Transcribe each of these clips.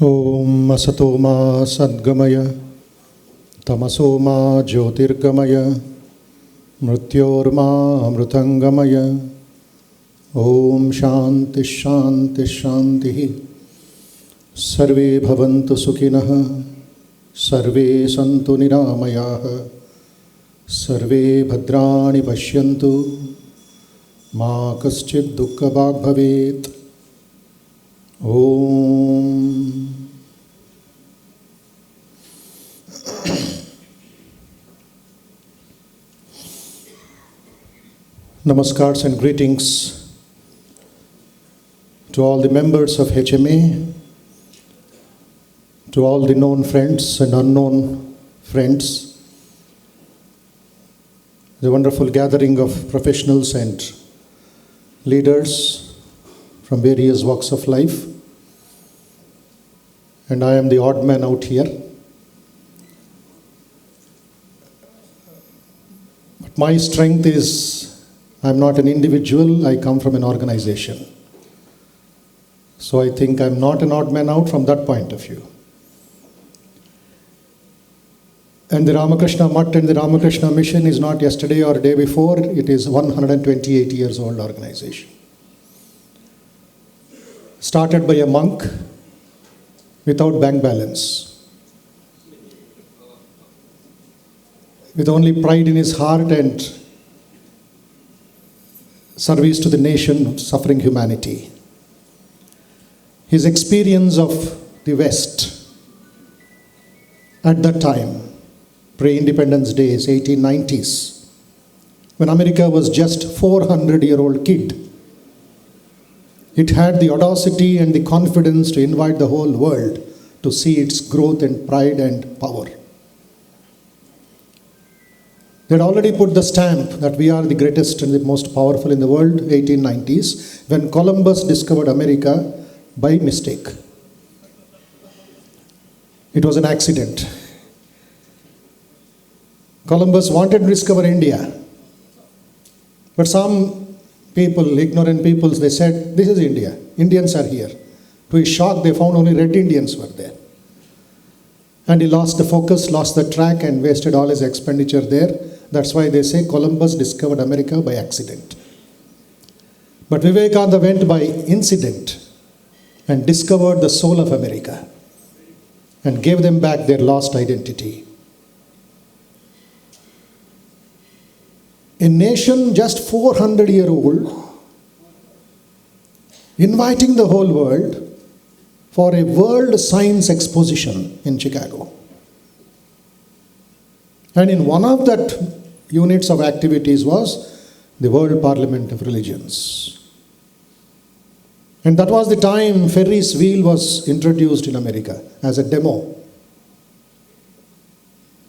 Om Asatoma Sadgamaya Tamasoma Jyotirgamaya Mrityorma Amrutangamaya Om Shanti Shanti Shanti Sarve Bhavantu Sukhinah Sarve Santu Niramayaha Sarve Bhadrani Pashyantu Ma Kaschid Dukkha Bhag Bhavet Om. Namaskars and greetings to all the members of HMA, to all the known friends and unknown friends, the wonderful gathering of professionals and leaders from various walks of life. And I am the odd man out here. But my strength is, I'm not an individual, I come from an organization. So I think I'm not an odd man out from that point of view. And the Ramakrishna Mutt and the Ramakrishna Mission is not yesterday or day before, it is 128 years old organization. Started by a monk without bank balance, with only pride in his heart and service to the nation, suffering humanity. His experience of the West at that time, pre-independence days, 1890s, when America was just 400-year-old kid, it had the audacity and the confidence to invite the whole world to see its growth and pride and power. They had already put the stamp that we are the greatest and the most powerful in the world, 1890s, when Columbus discovered America by mistake. It was an accident. Columbus wanted to discover India, but some people, ignorant people, they said, this is India. Indians are here. To his shock, they found only red Indians were there. And he lost the focus, lost the track, and wasted all his expenditure there. That's why they say Columbus discovered America by accident. But Vivekananda went by incident and discovered the soul of America and gave them back their lost identity. A nation just 400-year-old inviting the whole world for a world science exposition in Chicago. And in one of that units of activities was the World Parliament of Religions. And that was the time Ferris wheel was introduced in America as a demo.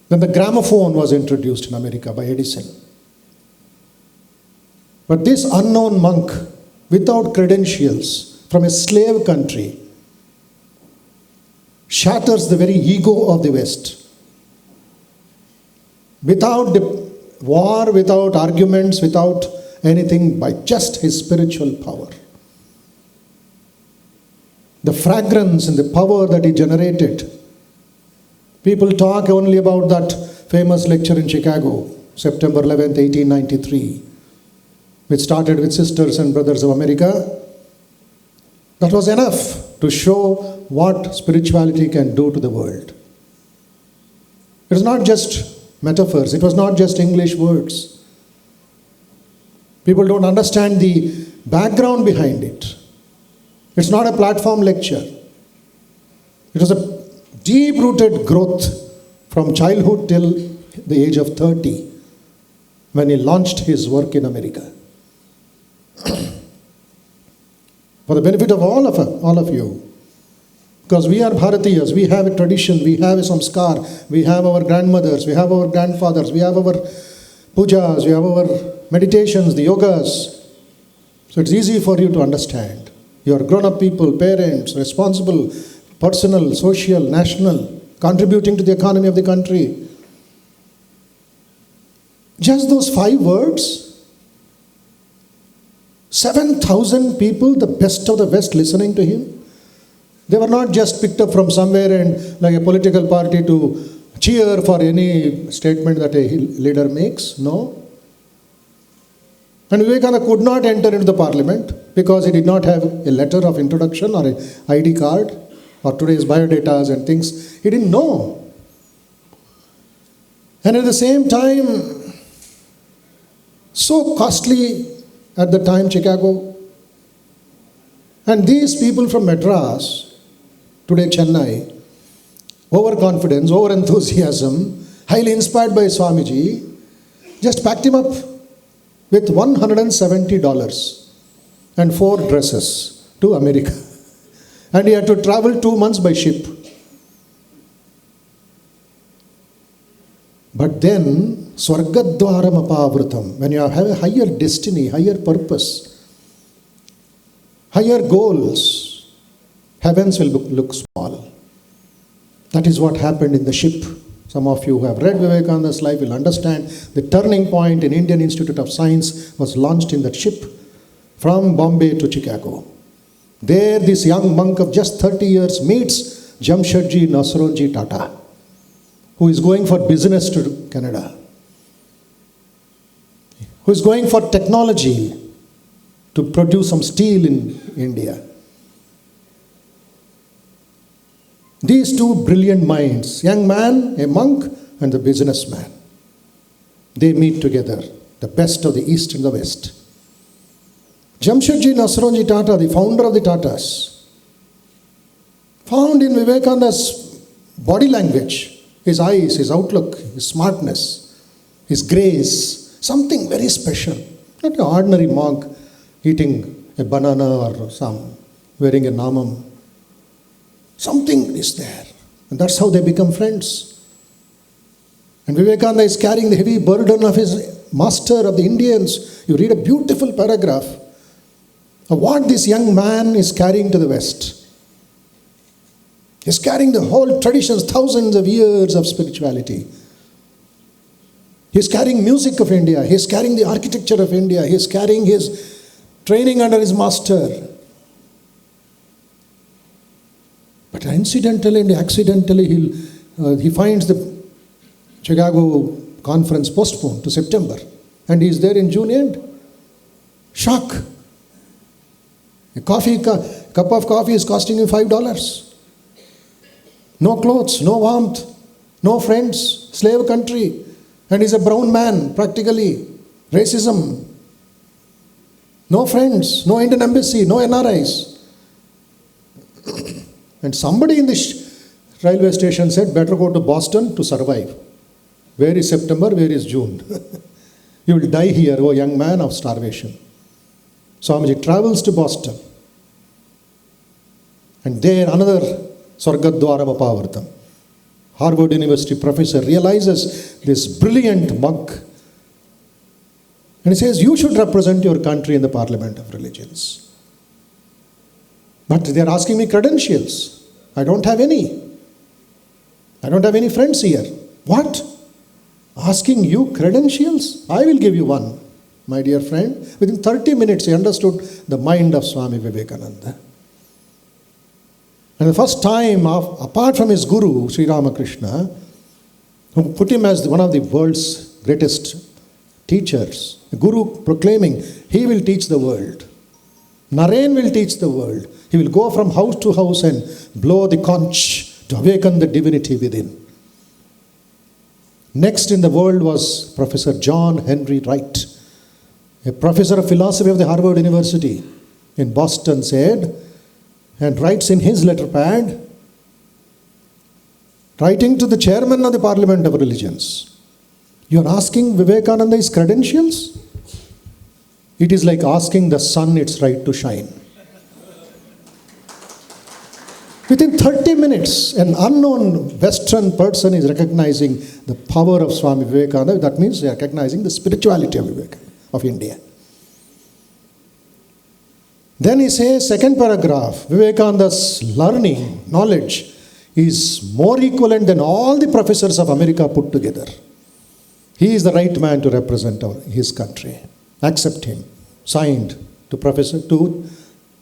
Then the gramophone was introduced in America by Edison. But this unknown monk, without credentials, from a slave country, shatters the very ego of the West. Without war, without arguments, without anything, by just his spiritual power. The fragrance and the power that he generated. People talk only about that famous lecture in Chicago, September 11th, 1893. Which started with Sisters and Brothers of America. That was enough to show what spirituality can do to the world. It was not just metaphors, it was not just English words. People don't understand the background behind it. It's not a platform lecture. It was a deep-rooted growth from childhood till the age of 30 when he launched his work in America. For the benefit of all of you, because we are Bharatiyas, we have a tradition, we have a samskar, we have our grandmothers, we have our grandfathers, we have our pujas, we have our meditations, the yogas. So it's easy for you to understand. You are grown-up people, parents, responsible, personal, social, national, contributing to the economy of the country. Just those 5 words, 7,000 people, the best of the West, listening to him. They were not just picked up from somewhere and like a political party to cheer for any statement that a leader makes. No. And Vivekananda could not enter into the parliament because he did not have a letter of introduction or an ID card or today's biodatas and things. He didn't know. And at the same time, so costly at the time, Chicago. And these people from Madras, today Chennai, overconfidence, over-enthusiasm, highly inspired by Swamiji, just packed him up with $170 and 4 dresses to America. And he had to travel 2 months by ship. But then, Swargadwaram apavritam, when you have a higher destiny, higher purpose, higher goals, heavens will look small. That is what happened in the ship. Some of you who have read Vivekananda's life will understand the turning point in Indian Institute of Science was launched in that ship from Bombay to Chicago. There, this young monk of just 30 years meets Jamshedji Nasaronji Tata, who is going for business to Canada, who is going for technology to produce some steel in India. These two brilliant minds, young man, a monk, and the businessman, they meet together, the best of the East and the West. Jamshedji Nasaronji Tata, the founder of the Tatas, found in Vivekananda's body language, his eyes, his outlook, his smartness, his grace, something very special. Not an ordinary monk eating a banana or wearing a namam. Something is there. And that's how they become friends. And Vivekananda is carrying the heavy burden of his master of the Indians. You read a beautiful paragraph of what this young man is carrying to the West. He's carrying the whole traditions, thousands of years of spirituality. He's carrying music of India. He's carrying the architecture of India. He's carrying his training under his master. But incidentally and accidentally, he finds the Chicago conference postponed to September. And he's there in June end. Shock. A cup of coffee is costing him $5. No clothes, no warmth, no friends, slave country. And he's a brown man, practically. Racism. No friends, no Indian embassy, no NRIs. And somebody in the railway station said, better go to Boston to survive. Where is September? Where is June? You will die here, oh young man, of starvation. Swamiji travels to Boston. And there another Swargadwaram Apavartam, Harvard University professor, realizes this brilliant monk. And he says, you should represent your country in the Parliament of Religions. But they are asking me credentials. I don't have any. I don't have any friends here. What? Asking you credentials? I will give you one, my dear friend. Within 30 minutes, he understood the mind of Swami Vivekananda. And the first time, apart from his guru, Sri Ramakrishna, who put him as one of the world's greatest teachers, the guru proclaiming, he will teach the world. Naren will teach the world. He will go from house to house and blow the conch to awaken the divinity within. Next in the world was Professor John Henry Wright, a professor of philosophy of the Harvard University in Boston, said, and writes in his letter pad, writing to the chairman of the Parliament of Religions, you are asking Vivekananda his credentials? It is like asking the sun its right to shine. Within 30 minutes, an unknown Western person is recognizing the power of Swami Vivekananda. That means they are recognizing the spirituality of Vivekananda, of India. Then he says, second paragraph, Vivekananda's learning, knowledge is more equivalent than all the professors of America put together. He is the right man to represent his country. Accept him. Signed to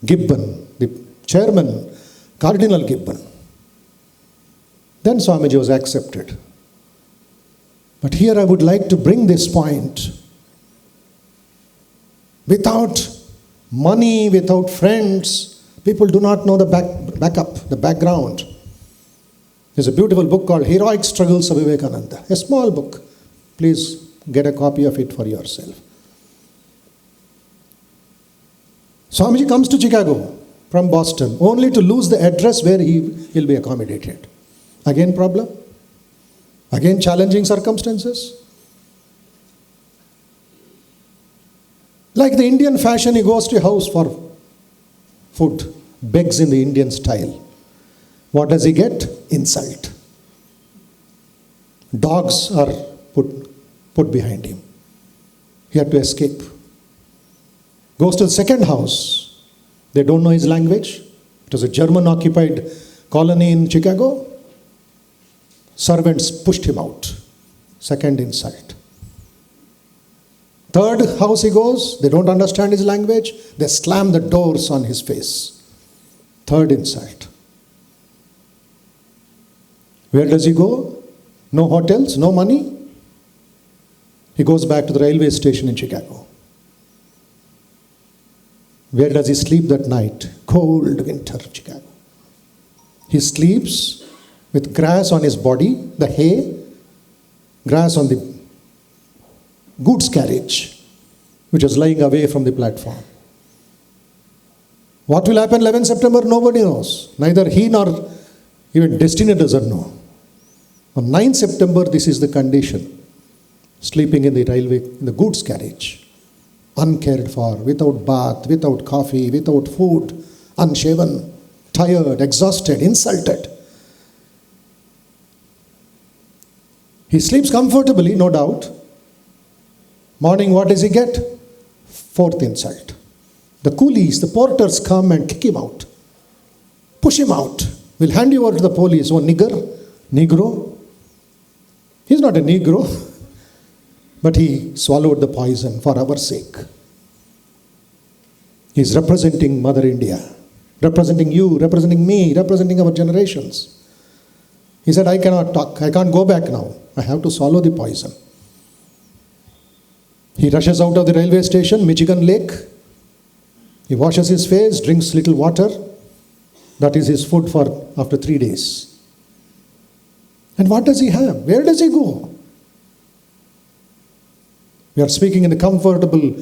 Gibbon, the chairman, Cardinal Gibbon. Then Swamiji was accepted. But here I would like to bring this point. Without money, without friends, people do not know the backup, the background. There's a beautiful book called Heroic Struggles of Vivekananda. A small book. Please get a copy of it for yourself. Swamiji comes to Chicago from Boston only to lose the address where he will be accommodated. Again problem? Again challenging circumstances? Like the Indian fashion, he goes to a house for food, begs in the Indian style. What does he get? Insult. Dogs are put behind him. He had to escape. Goes to the second house. They don't know his language. It was a German-occupied colony in Chicago. Servants pushed him out. Second insult. Third house he goes. They don't understand his language. They slam the doors on his face. Third insult. Where does he go? No hotels, no money. He goes back to the railway station in Chicago. Where does he sleep that night? Cold winter Chicago. He sleeps with grass on his body, the hay, grass on the goods carriage, which was lying away from the platform. What will happen 11 September? Nobody knows. Neither he nor even destiny doesn't know. On 9 September, this is the condition. Sleeping in the railway, in the goods carriage. Uncared for, without bath, without coffee, without food, unshaven, tired, exhausted, insulted. He sleeps comfortably, no doubt. Morning, what does he get? Fourth insult. The coolies, the porters come and kick him out. Push him out. We'll hand you over to the police. Oh, Negro. He's not a Negro. But he swallowed the poison for our sake. He's representing Mother India. Representing you, representing me, representing our generations. He said, I cannot talk. I can't go back now. I have to swallow the poison. He rushes out of the railway station, Michigan Lake. He washes his face, drinks little water. That is his food for after 3 days. And what does he have? Where does he go? We are speaking in the comfortable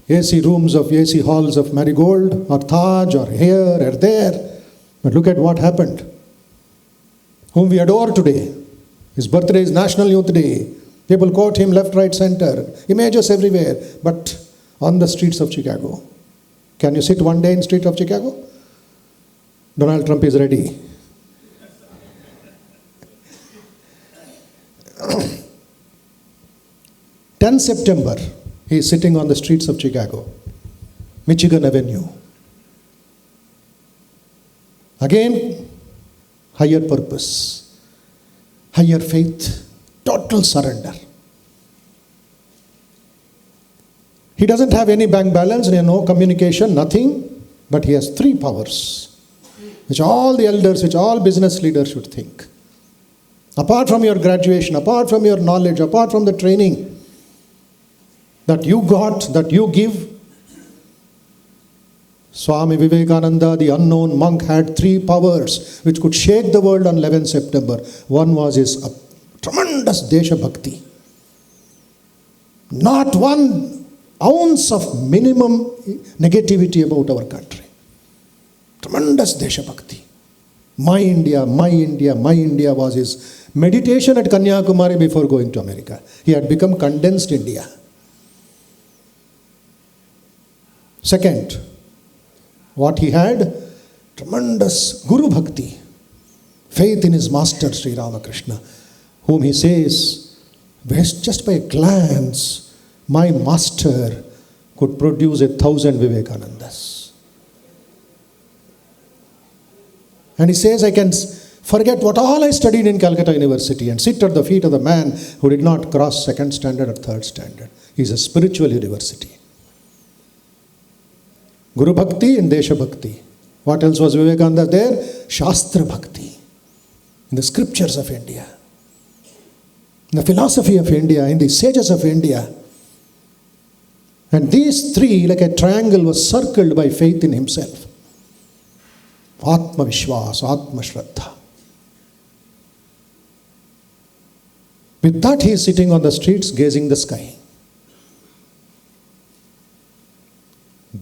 AC rooms of AC halls of Marigold or Taj or here or there. But look at what happened. Whom we adore today. His birthday is National Youth Day. People quote him left, right, center. Images everywhere. But on the streets of Chicago. Can you sit one day in the street of Chicago? Donald Trump is ready. (10 September, he is sitting on the streets of Chicago, Michigan Avenue. Again, higher purpose, higher faith, total surrender. He doesn't have any bank balance, no communication, nothing, but he has 3 powers, which all the elders, which all business leaders should think. Apart from your graduation, apart from your knowledge, apart from the training, that you got, that you give. Swami Vivekananda, the unknown monk, had 3 powers which could shake the world on 11 September. One was his tremendous Desha Bhakti. Not 1 ounce of minimum negativity about our country. Tremendous Desha Bhakti. My India, my India, my India was his meditation at Kanyakumari before going to America. He had become condensed India. Second, what he had? Tremendous Guru Bhakti. Faith in his master, Sri Ramakrishna, whom he says, just by a glance, my master could produce 1,000 Vivekanandas. And he says, I can forget what all I studied in Calcutta University and sit at the feet of the man who did not cross 2nd standard or 3rd standard. He is a spiritual university. Guru Bhakti and Desha Bhakti. What else was Vivekananda there? Shastra Bhakti. In the scriptures of India. In the philosophy of India. In the sages of India. And these three, like a triangle, was circled by faith in himself. Atma Vishwas, Atma Shraddha. With that, he is sitting on the streets, gazing the sky.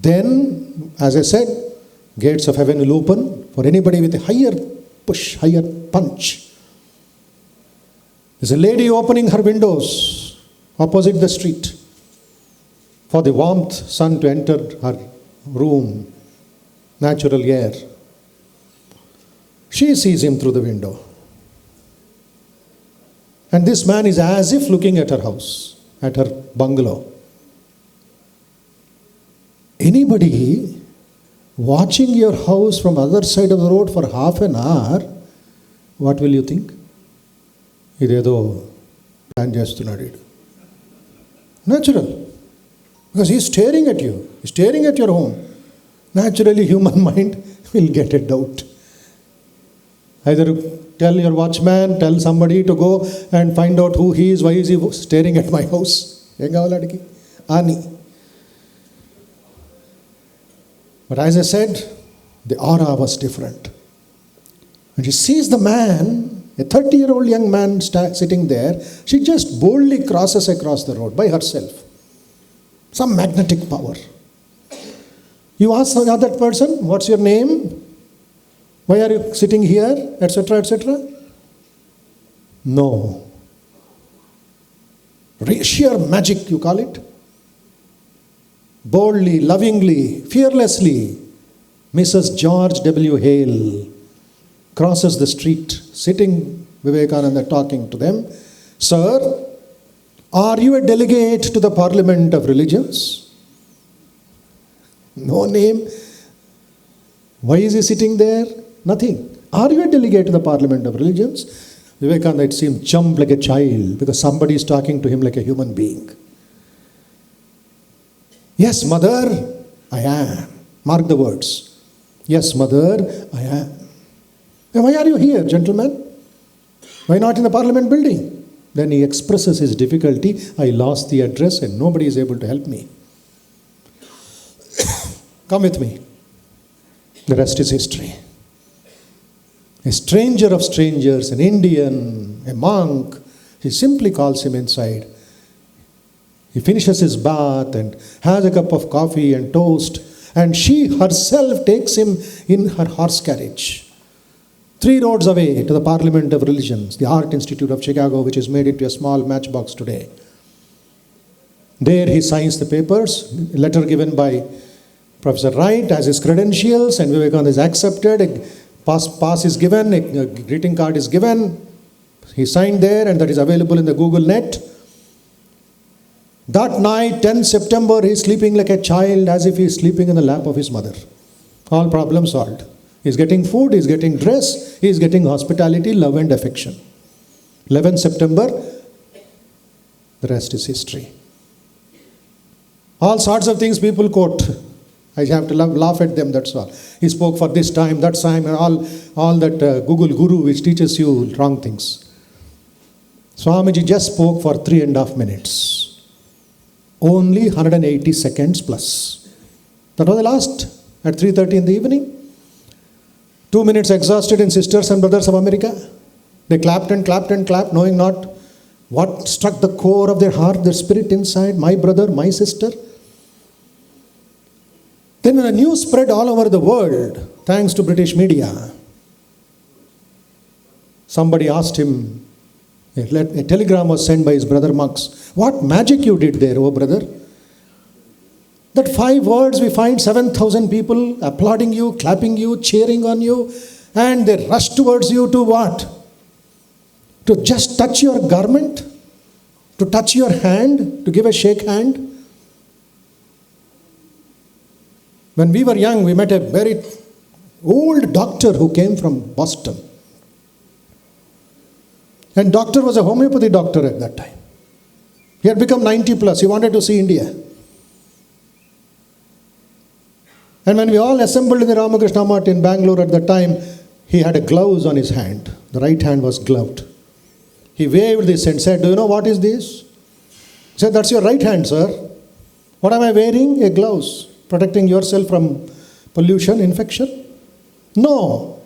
Then, as I said, gates of heaven will open for anybody with a higher push, higher punch. There's a lady opening her windows opposite the street for the warmth sun to enter her room, natural air. She sees him through the window. And this man is as if looking at her house, at her bungalow. Anybody watching your house from other side of the road for half an hour, what will you think? ఇదేదో plan చేస్తున్నాడు వీడు. Natural. Because he is staring at you. He is staring at your home. Naturally, human mind will get a doubt. Either tell your watchman, tell somebody to go and find out who he is, why is he staring at my house. ఏం కావాలి అడిగి అని. But as I said, the aura was different. When she sees the man, a 30-year-old young man sitting there, she just boldly crosses across the road by herself. Some magnetic power. You ask the other person, what's your name? Why are you sitting here? Etc., etc. No. Sheer magic, you call it. Boldly, lovingly, fearlessly, Mrs. George W. Hale crosses the street, sitting Vivekananda talking to them. Sir, are you a delegate to the Parliament of Religions? No name. Why is he sitting there? Nothing. Are you a delegate to the Parliament of Religions? Vivekananda, it seemed, jumped like a child because somebody is talking to him like a human being. Yes, mother, I am. Mark the words. Yes, mother, I am. And why are you here, gentlemen? Why not in the Parliament building? Then he expresses his difficulty. I lost the address and nobody is able to help me. Come with me. The rest is history. A stranger of strangers, an Indian, a monk, he simply calls him inside. He finishes his bath and has a cup of coffee and toast, and she herself takes him in her horse carriage. 3 roads away to the Parliament of Religions, the Art Institute of Chicago, which is made into a small matchbox today. There he signs the papers, a letter given by Professor Wright as his credentials, and Vivekananda is accepted, a pass is given, a greeting card is given. He signed there, and that is available in the Google net. That night, 10 September, he is sleeping like a child as if he is sleeping in the lap of his mother. All problems solved. He is getting food, he is getting dress, he is getting hospitality, love and affection. 11 September, the rest is history. All sorts of things people quote. I have to laugh at them, that's all. He spoke for this time, that time, and all that Google guru which teaches you wrong things. Swamiji just spoke for 3.5 minutes. Only 180 seconds plus. That was the last at 3:30 in the evening. 2 minutes exhausted in Sisters and Brothers of America. They clapped and clapped and clapped, knowing not what struck the core of their heart, their spirit inside. My brother, my sister. Then when the news spread all over the world, thanks to British media, somebody asked him, a telegram was sent by his brother monks. What magic you did there, oh brother? That 5 words we find 7,000 people applauding you, clapping you, cheering on you, and they rush towards you to what? To just touch your garment? To touch your hand? To give a shake hand? When we were young, we met a very old doctor who came from Boston. And doctor was a homeopathy doctor at that time. He had become 90 plus. He wanted to see India. And when we all assembled in the Ramakrishna Math in Bangalore at the time, he had a gloves on his hand. The right hand was gloved. He waved this and said, "Do you know what is this?" He said, "That's your right hand, sir." "What am I wearing?" "A gloves, protecting yourself from pollution, infection." "No."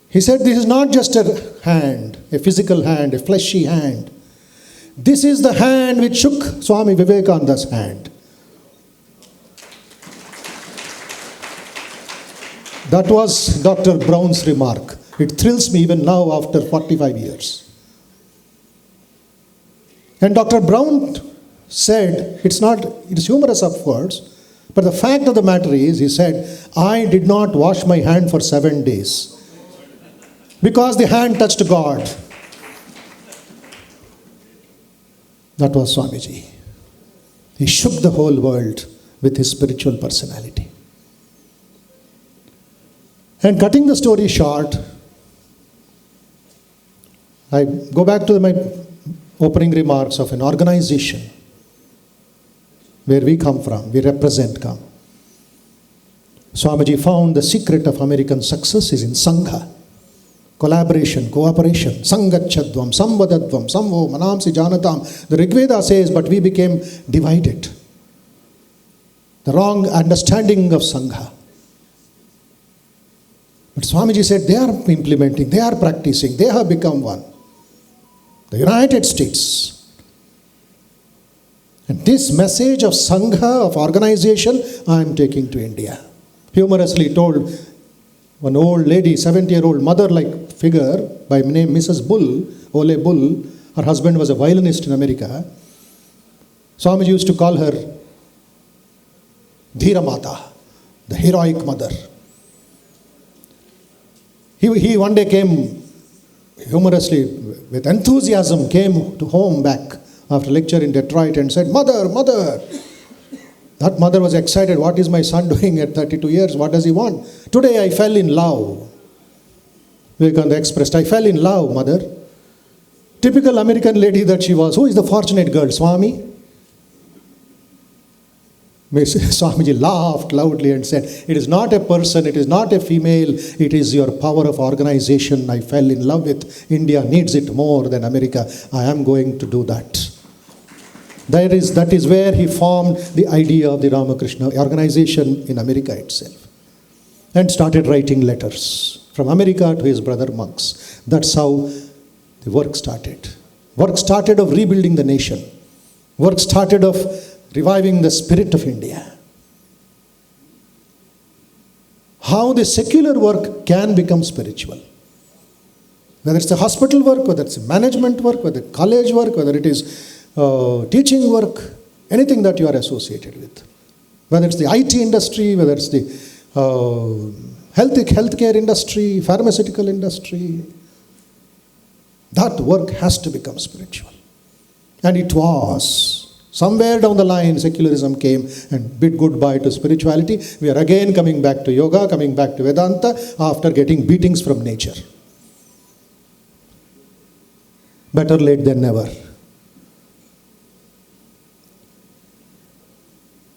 He said, "This is not just a hand, a physical hand, a fleshy hand. This is the hand which shook Swami Vivekananda's hand." That was Dr. Brown's remark. It thrills me even now after 45 years. And Dr. Brown said, it's humorous of course, but the fact of the matter is, he said, "I did not wash my hand for 7 days because the hand touched God." That was Swamiji. He shook the whole world with his spiritual personality. And cutting the story short, I go back to my opening remarks of an organization where we come from, we represent come. Swamiji found the secret of American success is in Sangha. Collaboration, cooperation, Sangachadvam, Samvadadvam, Samvo, Manamsi Janatam. The Rigveda says, but we became divided. The wrong understanding of Sangha. But Swamiji said they are implementing, they are practicing, they have become one. The United States. And this message of Sangha, of organization, I am taking to India. Humorously told, one old lady, 70-year-old mother-like figure by name Mrs. Bull, Ole Bull, her husband was a violinist in America. Swamiji used to call her Dhira Mata, the heroic mother. He one day came humorously, with enthusiasm, came to home back after lecture in Detroit and said, "Mother, mother." That mother was excited. "What is my son doing at 32 years? What does he want?" "Today I fell in love." Vivekananda expressed, "I fell in love, mother." Typical American lady that she was. Who is the fortunate girl? Swami? Swamiji laughed loudly and said, "It is not a person, it is not a female, it is your power of organization I fell in love with. India needs it more than America. I am going to do that." That is where he formed the idea of the Ramakrishna organization in America itself. And started writing letters from America to his brother monks. That's how the work started. Work started of rebuilding the nation. Work started of reviving the spirit of India. How the secular work can become spiritual. Whether it's the hospital work, whether it's management work, whether it's college work, whether it is teaching work, anything that you are associated with. Whether it's the IT industry, whether it's the healthcare industry, pharmaceutical industry, that work has to become spiritual. And it was. Somewhere down the line, secularism came and bid goodbye to spirituality. We are again coming back to yoga, coming back to Vedanta after getting beatings from nature. Better late than never.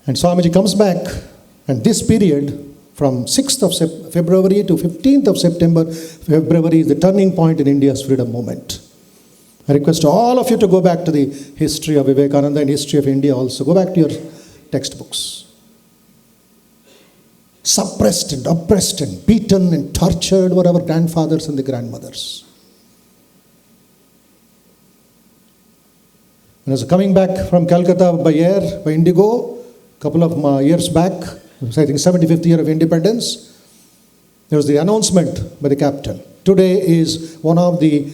And Swamiji comes back, and this period from 6th of February to 15th of September, February is the turning point in India's freedom movement. I request all of you to go back to the history of Vivekananda and history of India also. Go back to your textbooks. Suppressed and oppressed and beaten and tortured were our grandfathers and the grandmothers. When I was coming back from Calcutta by air, by Indigo, a couple of years back, I think 75th year of independence, there was the announcement by the captain. Today is one of the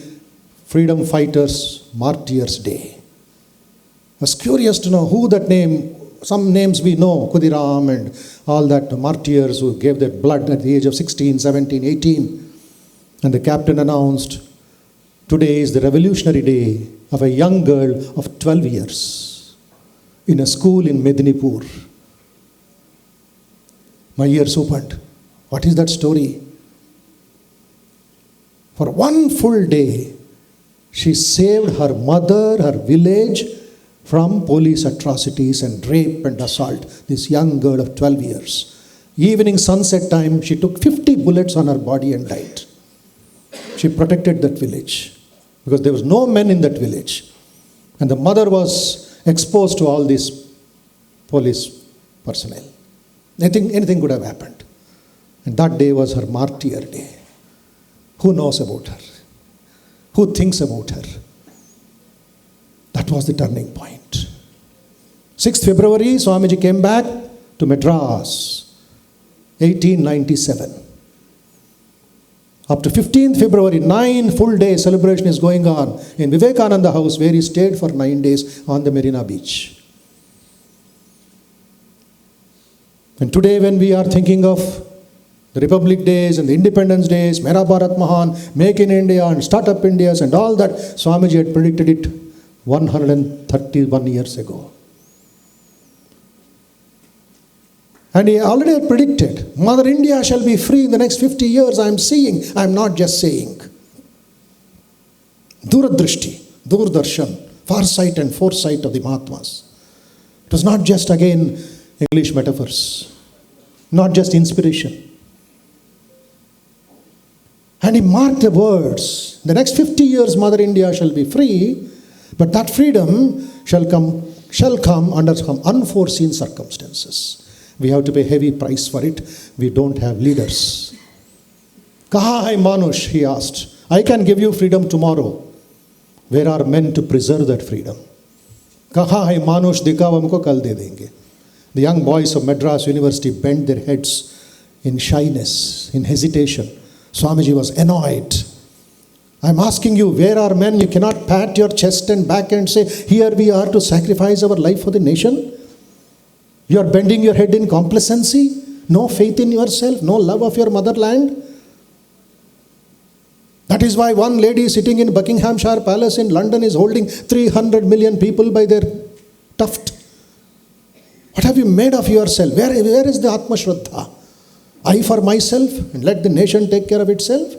freedom fighters' martyrs' day. I was curious to know who that name, some names we know, Khudiram and all that martyrs who gave their blood at the age of 16, 17, 18. And the captain announced, today is the revolutionary day of a young girl of 12 years in a school in Medinipur. My ears opened. What is that story? For one full day, she saved her mother, her village from police atrocities and rape and assault. This young girl of 12 years. Evening sunset time, she took 50 bullets on her body and died. She protected that village because there was no men in that village. And the mother was exposed to all these police personnel. Anything could have happened. And that day was her martyr day. Who knows about her? Who thinks about her? That was the turning point. 6th February, Swamiji came back to Madras, 1897. Up to 15th February, 9 full day celebration is going on in Vivekananda house, where he stayed for 9 days on the Marina Beach. And today when we are thinking of the Republic Days and the Independence Days, Mera Bharat Mahan, Make in India and Startup Indias and all that, Swamiji had predicted it 131 years ago. And he already had predicted, Mother India shall be free in the next 50 years. I am seeing, I am not just saying. Duradrishti, Durdarshan, farsight and foresight of the Mahatmas. It was not just again English metaphors, not just inspiration. And he marked the words, the next 50 years Mother India shall be free, but that freedom shall come under some unforeseen circumstances. We have to pay heavy price for it. We don't have leaders. Kaha hai Manush, he asked. I can give you freedom tomorrow. Where are men to preserve that freedom? Kaha hai Manush, dikhawa humko kal de denge. The young boys of Madras University bent their heads in shyness, in hesitation. Swamiji was annoyed. I'm asking you, where are men? You cannot pat your chest and back and say, here we are to sacrifice our life for the nation. You are bending your head in complacency, no faith in yourself, no love of your motherland. That is why one lady sitting in Buckinghamshire Palace in London is holding 300 million people by their tuft. What have you made of yourself? Where is the Atma Shraddha? I for myself and let the nation take care of itself?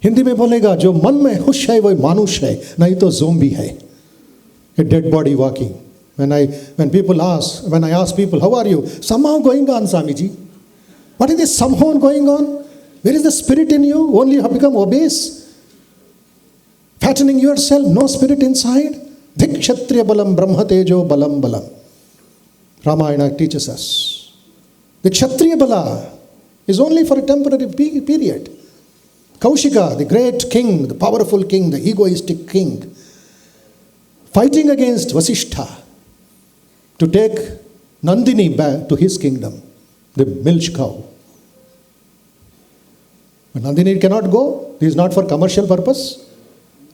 Hindi में बोलेगा जो मन में खुश है वो मानुष है, नहीं तो ज़ोंबी है, a dead body walking. When I ask people, how are you? Somehow going on, Swamiji. What is this somehow going on? Where is the spirit in you? Only you have become obese. Fattening yourself, no spirit inside. Dhik kshatriya balam brahma tejo balam balam. Ramayana teaches us. The kshatriya bala is only for a temporary period. Kaushika, the great king, the powerful king, the egoistic king, fighting against Vasishtha to take Nandini back to his kingdom, the milch cow. But Nandini cannot go. This is not for commercial purpose.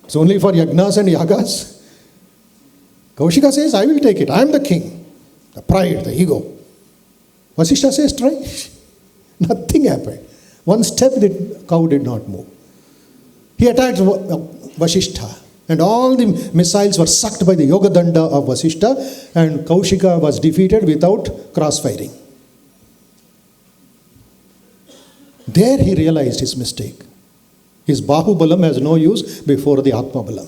It's only for yagnas and yagas. Kaushika says, I will take it. I am the king. The pride, the ego. Vasishtha says, try. Nothing happened. One step the cow did not move. He attacked Vasishtha. And all the missiles were sucked by the Yoga Danda of Vasishtha, and Kaushika was defeated without cross-firing. There he realized his mistake. His Bahubalam has no use before the Atmabalam.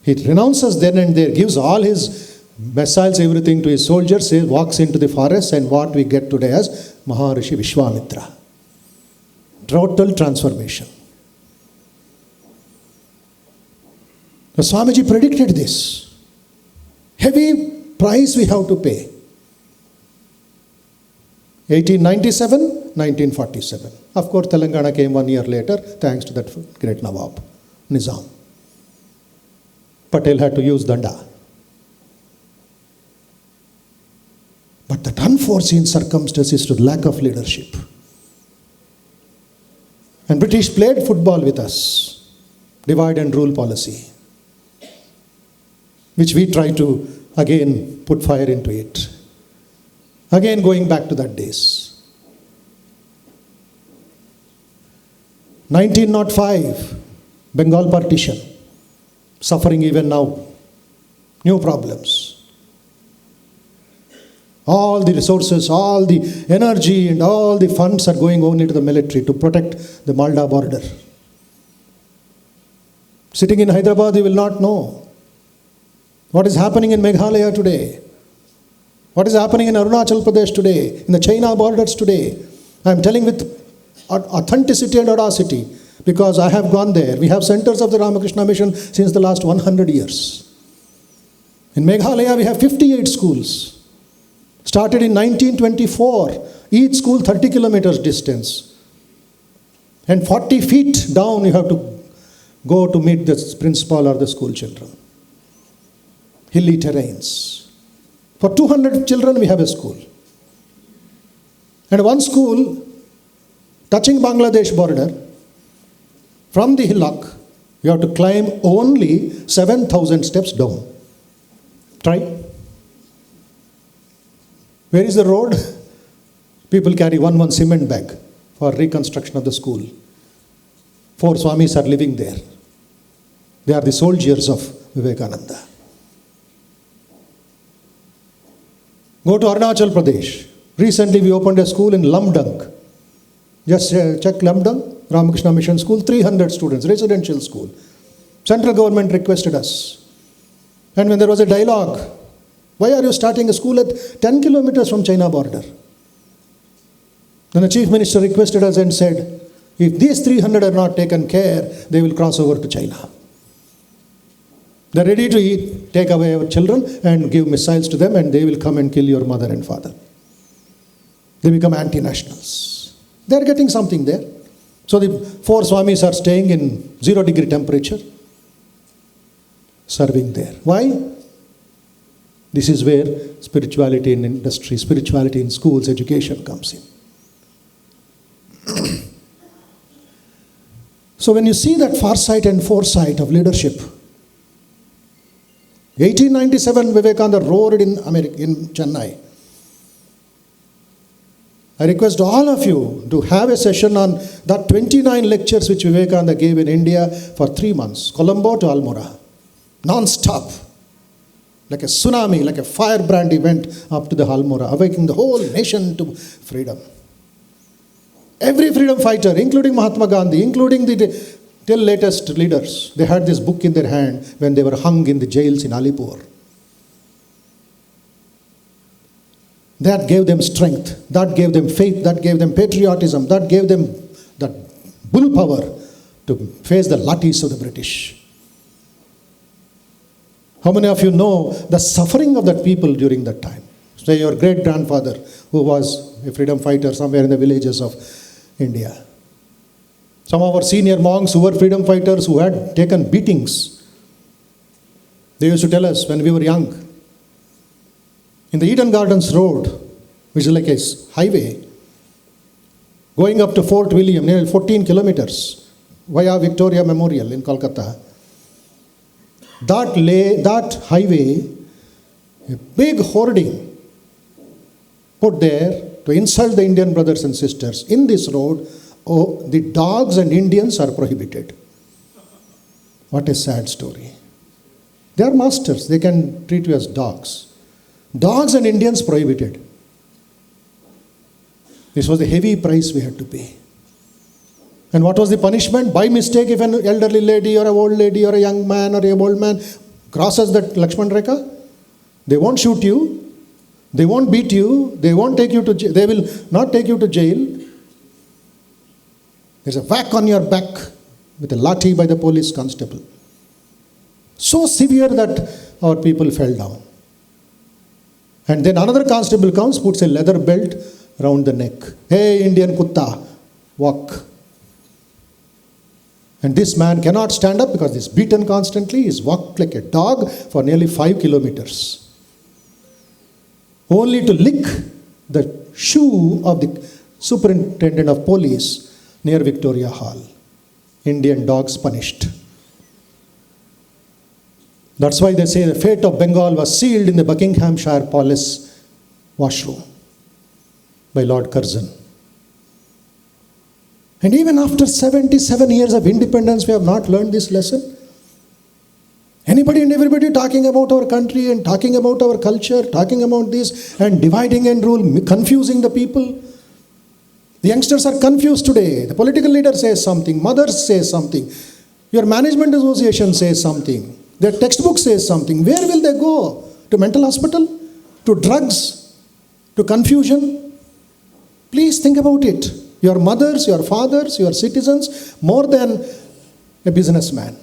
He renounces then and there, gives all his missiles, everything to his soldiers, walks into the forest, and what we get today as Maharishi Vishwamitra. Total transformation. The Swamiji predicted this. Heavy price we have to pay. 1897, 1947. Of course, Telangana came 1 year later, thanks to that great Nawab, Nizam. Patel had to use Danda. But that unforeseen circumstances to lack of leadership. And British played football with us. Divide and rule policy. Which we try to again put fire into it. Again going back to that days. 1905, Bengal partition. Suffering even now. New problems. All the resources, all the energy and all the funds are going only to the military to protect the Malda border. Sitting in Hyderabad, you will not know what is happening in Meghalaya today. What is happening in Arunachal Pradesh today, in the China borders today? I am telling with authenticity and audacity because I have gone there. We have centers of the Ramakrishna mission since the last 100 years. In Meghalaya, we have 58 schools. Started in 1924. Each school 30 kilometers distance. And 40 feet down, you have to go to meet the principal or the school children. Hilly terrains. For 200 children, we have a school. And one school touching Bangladesh border, from the hillock, you have to climb only 7,000 steps down. Try. Where is the road? People carry one cement bag for reconstruction of the school. 4 Swamis are living there. They are the soldiers of Vivekananda. Go to Arunachal Pradesh. Recently we opened a school in Lamdang. Just check Lamdang, Ramakrishna Mission School, 300 students, residential school. Central government requested us. And when there was a dialogue, why are you starting a school at 10 kilometers from China border? Then the chief minister requested us and said, if these 300 are not taken care, they will cross over to China. They are ready to take away our children and give missiles to them, and they will come and kill your mother and father. They become anti-nationals. They are getting something there. So the 4 Swamis are staying in 0-degree temperature, serving there. Why? This is where spirituality in industry, spirituality in schools, education comes in. So when you see that farsight and foresight of leadership, 1897 Vivekananda roared in Chennai. I request all of you to have a session on that 29 lectures which Vivekananda gave in India for 3 months, Colombo to Almora, non-stop. Like a tsunami, like a firebrand, he went up to the Almora, awakening the whole nation to freedom. Every freedom fighter, including Mahatma Gandhi, including the till latest leaders, they had this book in their hand when they were hung in the jails in Alipur. That gave them strength, that gave them faith, that gave them patriotism, that gave them that bull power to face the lathis of the British. How many of you know the suffering of that people during that time? Say your great-grandfather who was a freedom fighter somewhere in the villages of India. Some of our senior monks who were freedom fighters who had taken beatings. They used to tell us when we were young, in the Eden Gardens Road, which is like a highway, going up to Fort William, nearly 14 kilometers, via Victoria Memorial in Kolkata, that highway, a big hoarding put there to insult the Indian brothers and sisters. In this road, the dogs and Indians are prohibited. What a sad story. They are masters. They can treat you as dogs. Dogs and Indians prohibited. This was the heavy price we had to pay. And what was the punishment? By mistake, if an elderly lady or an old lady or a young man or a old man crosses that Lakshman Rekha, they won't shoot you. They won't beat you. They won't take you to jail. They will not take you to jail. There's a whack on your back with a lathi by the police constable. So severe that our people fell down. And then another constable comes, puts a leather belt round the neck. Hey, Indian kutta, walk. And this man cannot stand up because he's beaten constantly. He's walked like a dog for nearly 5 kilometers. Only to lick the shoe of the superintendent of police near Victoria Hall. Indian dogs punished. That's why they say the fate of Bengal was sealed in the Buckinghamshire Palace washroom by Lord Curzon. And even after 77 years of independence, we have not learned this lesson. Anybody and everybody talking about our country and talking about our culture, talking about this and dividing and rule, confusing the people. The youngsters are confused today. The political leader says something, mothers say something, your management association says something, their textbook says something. Where will they go? To mental hospital? To drugs? to confusion? Please think about it. Your mothers, your fathers, your citizens, more than a businessman.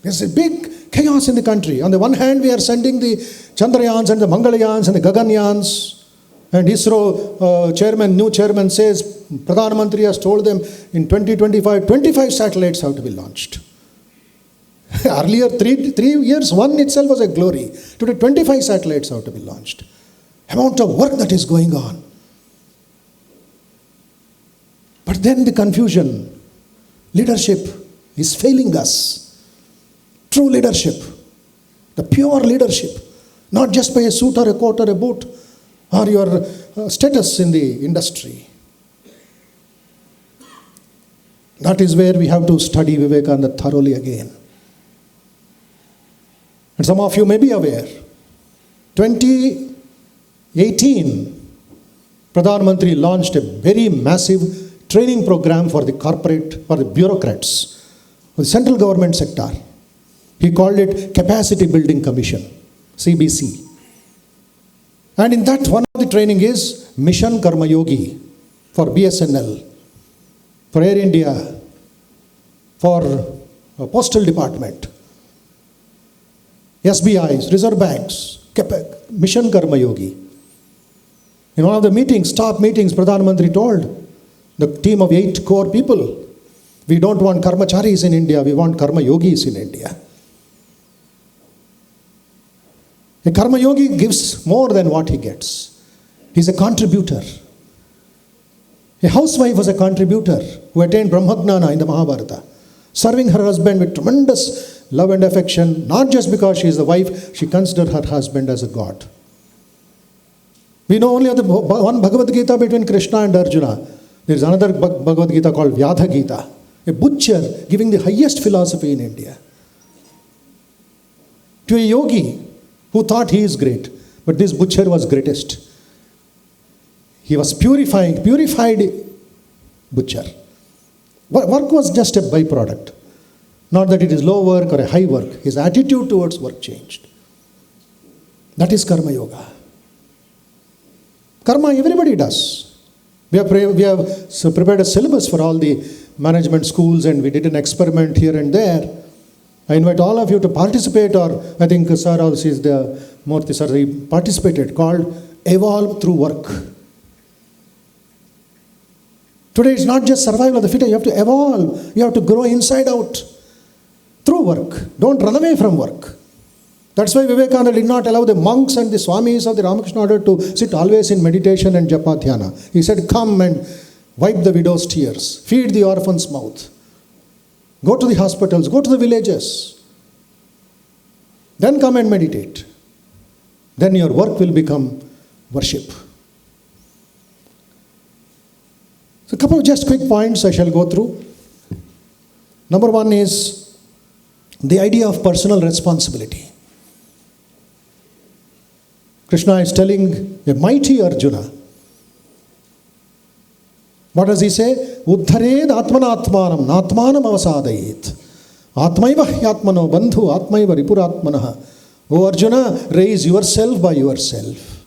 There's a big chaos in the country. On the one hand, we are sending the Chandrayans and the Mangalayans and the Gaganyans. And ISRO new chairman says, Pradhan Mantri has told them in 2025, 25 satellites have to be launched. Earlier, 3 years, one itself was a glory. Today, 25 satellites have to be launched. Amount of work that is going on. But then the confusion. Leadership is failing us. True leadership. The pure leadership. Not just by a suit or a coat or a boot. Or your status in the industry. That is where we have to study Vivekananda thoroughly again. And some of you may be aware, 2018, Pradhan Mantri launched a very massive training program for the bureaucrats, for the central government sector. He called it Capacity Building Commission, CBC. And in that, one of the training is Mission Karma Yogi for BSNL, for Air India, for Postal Department, SBIs, Reserve Banks, Mission Karma Yogi. In one of the meetings, top meetings, Pradhan Mantri told the team of 8 core people, we don't want karmacharis in India, we want karma yogis in India. A karma yogi gives more than what he gets. He's a contributor. A housewife was a contributor who attained Brahmagnana in the Mahabharata, serving her husband with tremendous love and affection, not just because she is the wife, she considered her husband as a god. We know only of the one Bhagavad Gita between Krishna and Arjuna. There is another Bhagavad Gita called Vyadha Gita, a butcher giving the highest philosophy in India. To a yogi who thought he is great, but this butcher was greatest. He was purified butcher. Work was just a byproduct. Not that it is low work or a high work. His attitude towards work changed. That is Karma Yoga. Karma everybody does. We have prepared a syllabus for all the management schools, and we did an experiment here and there. I invite all of you to participate, or I think Sir also is the Murthy Sir, he participated, called Evolve Through Work. Today it's not just survival of the fittest, you have to evolve, you have to grow inside out through work. Don't run away from work. That's why Vivekananda did not allow the monks and the Swamis of the Ramakrishna order to sit always in meditation and japa dhyana. He said, come and wipe the widow's tears, feed the orphan's mouth, go to the hospitals, go to the villages, then come and meditate. Then your work will become worship. So a couple of just quick points I shall go through. Number one is the idea of personal responsibility. Krishna is telling a mighty Arjuna. What does he say? Uddhared atmanatmanam natmanam avasadayet. Atmaiva yatmano bandhu atmaiva ripuratmanaha. O Arjuna, raise yourself by yourself.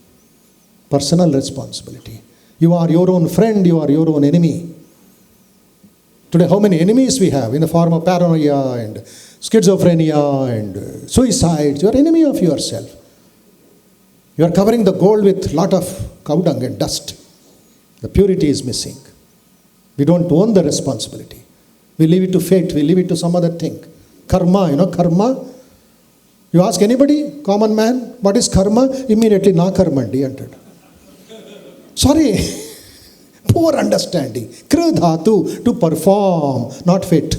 Personal responsibility. You are your own friend, you are your own enemy. Today, how many enemies we have in the form of paranoia and schizophrenia and suicides? You are enemy of yourself. You are covering the gold with lot of cow dung and dust. The purity is missing. We don't own the responsibility. We leave it to fate. We leave it to some other thing. Karma, karma. You ask anybody, common man, what is karma? Immediately, na karmandi, entered. Sorry. Poor understanding. Kridhatu, to perform, not fate.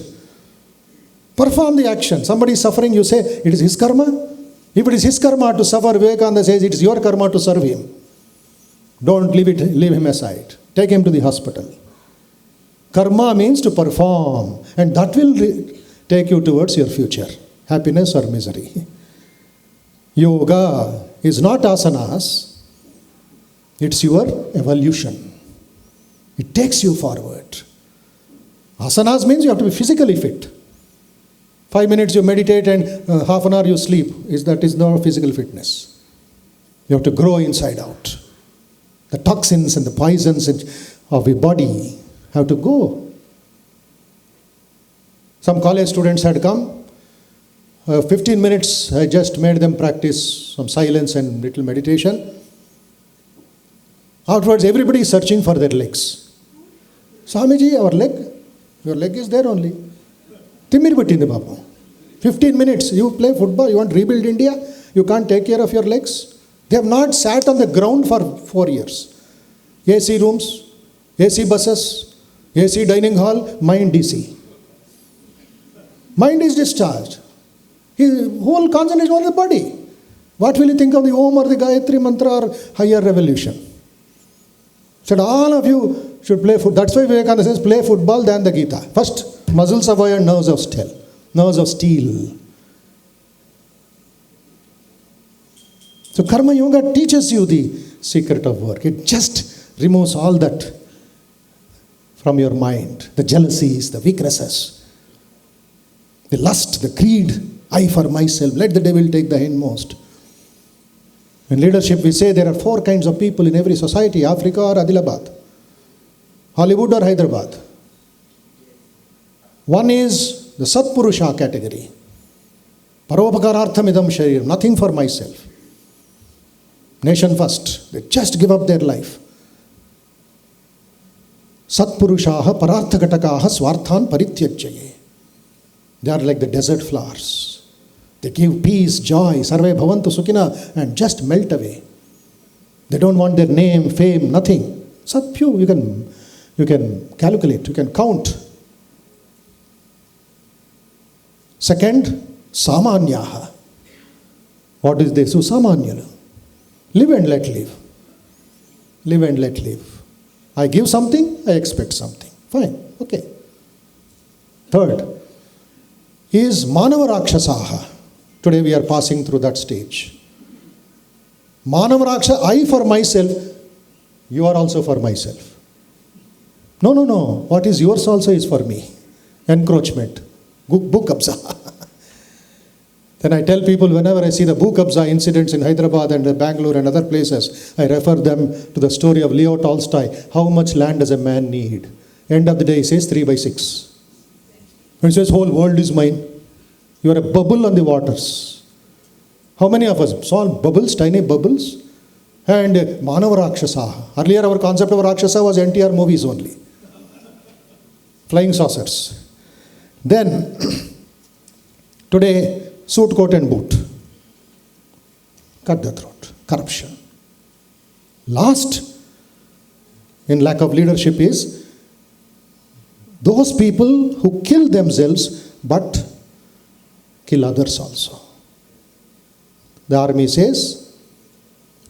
Perform the action. Somebody is suffering, you say, it is his karma. If it is his karma to suffer, Vivekananda says it is your karma to serve him. Don't leave him aside. Take him to the hospital. Karma means to perform, and that will take you towards your future, happiness or misery. Yoga is not asanas, it's your evolution. It takes you forward. Asanas means you have to be physically fit. 5 minutes you meditate and half an hour you sleep. That is not physical fitness. You have to grow inside out. The toxins and the poisons of your body have to go. Some college students had come. 15 minutes, I just made them practice some silence and little meditation. Afterwards, everybody is searching for their legs. Swamiji, our leg? Your leg is there only. Timir battindi babu. 15 minutes, you play football, you want to rebuild India, you can't take care of your legs. They have not sat on the ground for 4 years. AC rooms, AC buses, AC dining hall, mind DC. Mind is discharged. His whole concentration on the body. What will you think of the Om or the Gayatri mantra or higher revolution? Said all of you should play football. That's why Vivekananda says play football than the Gita. First, muscles of iron, nerves of steel. Nerves of steel. So Karma Yoga teaches you the secret of work. It just removes all that from your mind. The jealousies, the weaknesses, the lust, the greed. I for myself. Let the devil take the hindmost. In leadership, we say there are 4 kinds of people in every society, Africa or Adilabad, Hollywood or Hyderabad. One is the Satpurusha category. Paropakarartham idam sharir, nothing for myself. Nation first. They just give up their life. Satpurushaha pararthakatakaha swarthan parityajyaye. They are like the desert flowers. They give peace, joy, sarve bhavantu sukhina, and just melt away. They don't want their name, fame, nothing. Satpyu, you can calculate, you can count. Second, samanyaha. What is this? Samanyana. Live and let live. Live and let live. I give something, I expect something. Fine, okay. Third is Manavarakshasaha. Today we are passing through that stage. Manavaraksha, I for myself, you are also for myself. No. What is yours also is for me. Encroachment. Book Kabza. Then I tell people whenever I see the Bhu Kabza incidents in Hyderabad and Bangalore and other places, I refer them to the story of Leo Tolstoy. How much land does a man need? End of the day he says 3/6. When he says whole world is mine, you are a bubble on the waters. How many of us saw bubbles, tiny bubbles? And Manava Rakshasa. Earlier our concept of Rakshasa was NTR movies only. Flying saucers. Then, today, suit, coat and boot. Cut the throat. Corruption. Last, in lack of leadership, is those people who kill themselves but kill others also. The army says,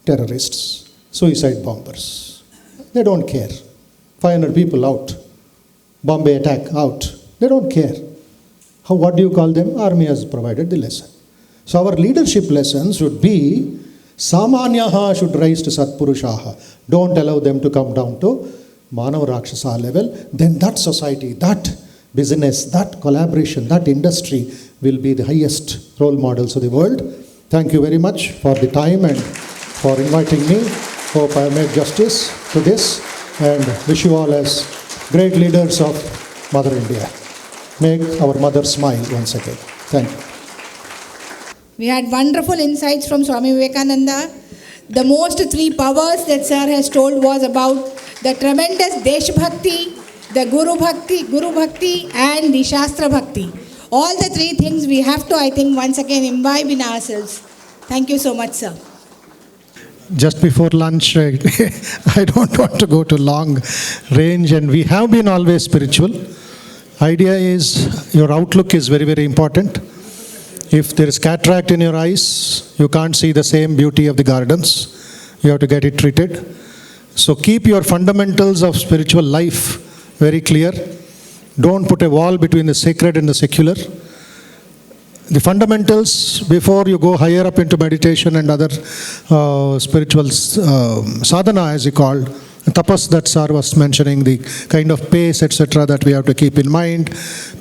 terrorists, suicide bombers. They don't care. 500 people out. Bombay attack out. They don't care. What do you call them? Army has provided the lesson. So our leadership lessons should be, Samanyaha should rise to Satpurushaha. Don't allow them to come down to Manav Rakshasa level. Then that society, that business, that collaboration, that industry will be the highest role models of the world. Thank you very much for the time and for inviting me. Hope I made justice to this and wish you all as great leaders of Mother India. Make our mother smile once again. Thank you. We had wonderful insights from Swami Vivekananda. The most 3 powers that Sir has told was about the tremendous Desh Bhakti, the Guru Bhakti and the Shastra Bhakti. All the 3 things we have to, I think, once again imbibe in ourselves. Thank you so much, sir. Just before lunch, I don't want to go to long range, and we have been always spiritual. Idea is your outlook is very, very important. If there is cataract in your eyes, you can't see the same beauty of the gardens. You have to get it treated. So keep your fundamentals of spiritual life very clear. Don't put a wall between the sacred and the secular. The fundamentals before you go higher up into meditation and other spiritual sadhana, as you called, tapas that Sir was mentioning, the kind of pace, etc., that we have to keep in mind.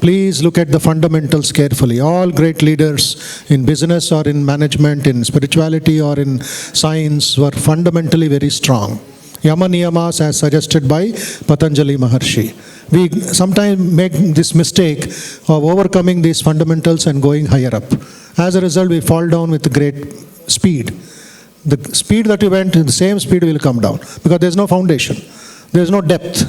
Please look at the fundamentals carefully. All great leaders in business or in management, in spirituality or in science were fundamentally very strong. Yama Niyamas as suggested by Patanjali Maharshi. We sometimes make this mistake of overcoming these fundamentals and going higher up. As a result, we fall down with great speed. The speed that you went, the same speed will come down because there is no foundation. There is no depth.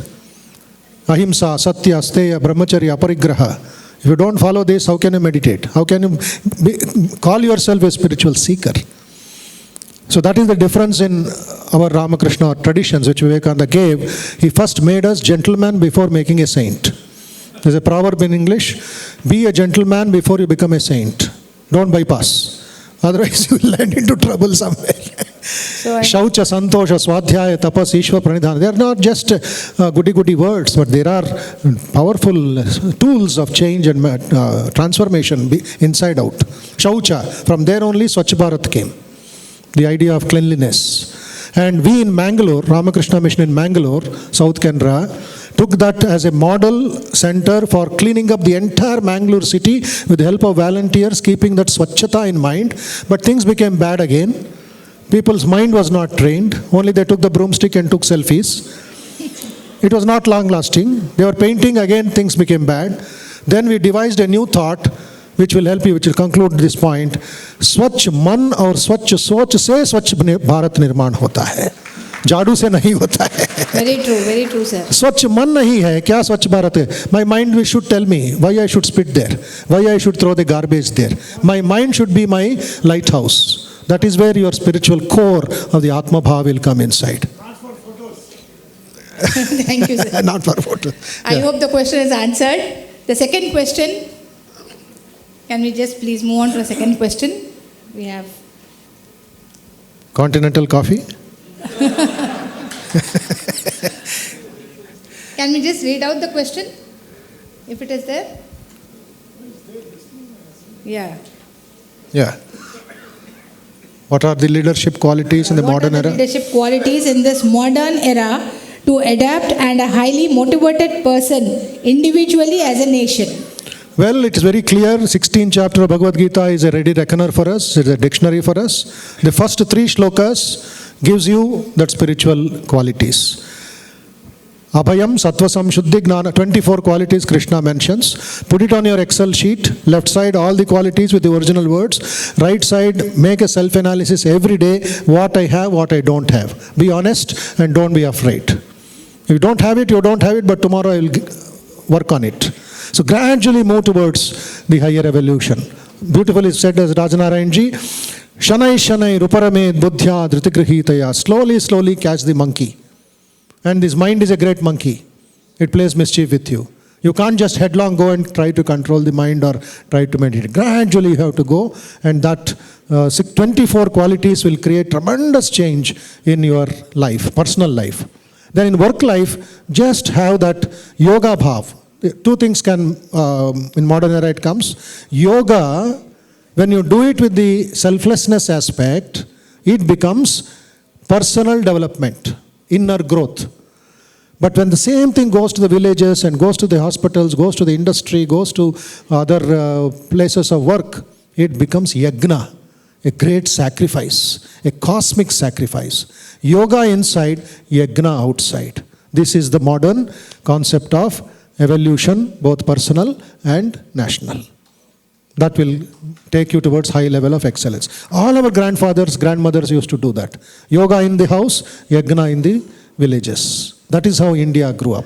Ahimsa, Satya, Steya, Brahmacharya, Aparigraha. If you don't follow this, how can you meditate? How can you call yourself a spiritual seeker? So that is the difference in our Ramakrishna traditions which Vivekananda gave. He first made us gentlemen before making a saint. There's a proverb in English, be a gentleman before you become a saint. Don't bypass. Otherwise you will land into trouble somewhere. Shaucha, Santosha, Swadhyaya, Tapas, Ishwar, Pranidhana. They are not just goody-goody words, but there are powerful tools of change and transformation inside out. Shaucha, from there only Swachh Bharat came. The idea of cleanliness. And we in Mangalore, Ramakrishna Mission in Mangalore, South Canara, took that as a model center for cleaning up the entire Mangalore city with the help of volunteers, keeping that Swachhata in mind. But things became bad again. People's mind was not trained. Only they took the broomstick and took selfies. It was not long lasting. They were painting again, things became bad. Then we devised a new thought which will help you, which will conclude this point. Swachh man और स्वच्छ सोच से स्वच्छ भारत निर्माण होता है, जादू से नहीं होता है. Very true, sir. स्वच्छ मन नहीं है, क्या स्वच्छ भारत है? My mind should tell me why I should spit there, why I should throw the garbage there. My mind should be my lighthouse. That is where your spiritual core of the Atma Bhava will come inside. Not for photos. Thank you, sir. Not for photos. I hope the question is answered. The second question, can we just please move on to the second question? We have continental coffee. Can we just read out the question, if it is there? Yeah. What are the leadership qualities in the modern era? Leadership qualities in this modern era to adapt and a highly motivated person individually as a nation? Well, it is very clear. 16th chapter of Bhagavad Gita is a ready reckoner for us. It's a dictionary for us. The first 3 shlokas gives you that spiritual qualities. Abhayam, Sattva, Samshuddhi, Gnana, 24 qualities Krishna mentions. Put it on your Excel sheet. Left side, all the qualities with the original words. Right side, make a self-analysis every day. What I have, what I don't have. Be honest and don't be afraid. If you don't have it, you don't have it, but tomorrow I will work on it. So gradually move towards the higher evolution. Beautifully said as Rajanarayanji, Shanai Shanai Ruparame Buddhya Dhritigrihitaya. Slowly catch the monkey. And this mind is a great monkey. It plays mischief with you. You can't just headlong go and try to control the mind or try to meditate. Gradually you have to go, and that 24 qualities will create tremendous change in your life, personal life. Then in work life, just have that yoga bhav. 2 things can, in modern era it comes. Yoga, when you do it with the selflessness aspect, it becomes personal development, inner growth. But when the same thing goes to the villages and goes to the hospitals, goes to the industry, goes to other places of work, it becomes yagna, a great sacrifice, a cosmic sacrifice. Yoga inside, yagna outside. This is the modern concept of evolution, both personal and national. That will take you towards high level of excellence. All our grandfathers, grandmothers used to do that. Yoga in the house, yagna in the villages. That is how India grew up.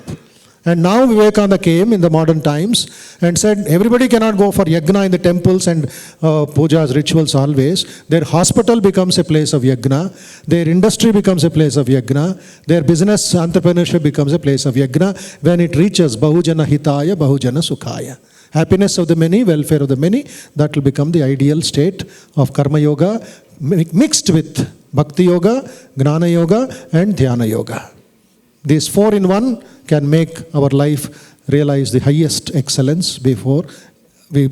And now Vivekananda came in the modern times and said, everybody cannot go for yagna in the temples and pujas, rituals always. Their hospital becomes a place of yagna. Their industry becomes a place of yagna. Their business entrepreneurship becomes a place of yagna when it reaches Bahujana Hitaya, Bahujana Sukhaya. Happiness of the many, welfare of the many, that will become the ideal state of Karma Yoga mixed with Bhakti Yoga, Gnana Yoga and Dhyana Yoga. These 4 in 1 can make our life realize the highest excellence before we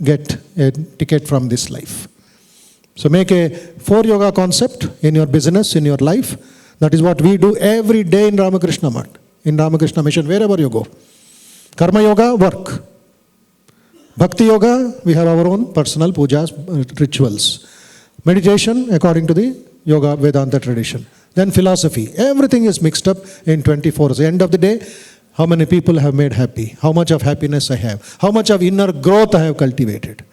get a ticket from this life. So make a 4 yoga concept in your business, in your life. That is what we do every day in Ramakrishna Math, in Ramakrishna Mission, wherever you go. Karma Yoga, work. Bhakti Yoga, we have our own personal pujas, rituals. Meditation, according to the Yoga Vedanta tradition. Then philosophy. Everything is mixed up in 24 hours. At the end of the day, how many people have made happy? How much of happiness I have? How much of inner growth I have cultivated?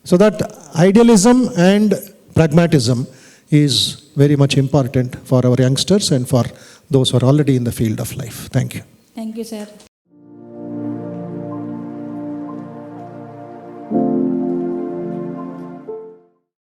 So that idealism and pragmatism is very much important for our youngsters and for those who are already in the field of life. Thank you. Thank you, sir.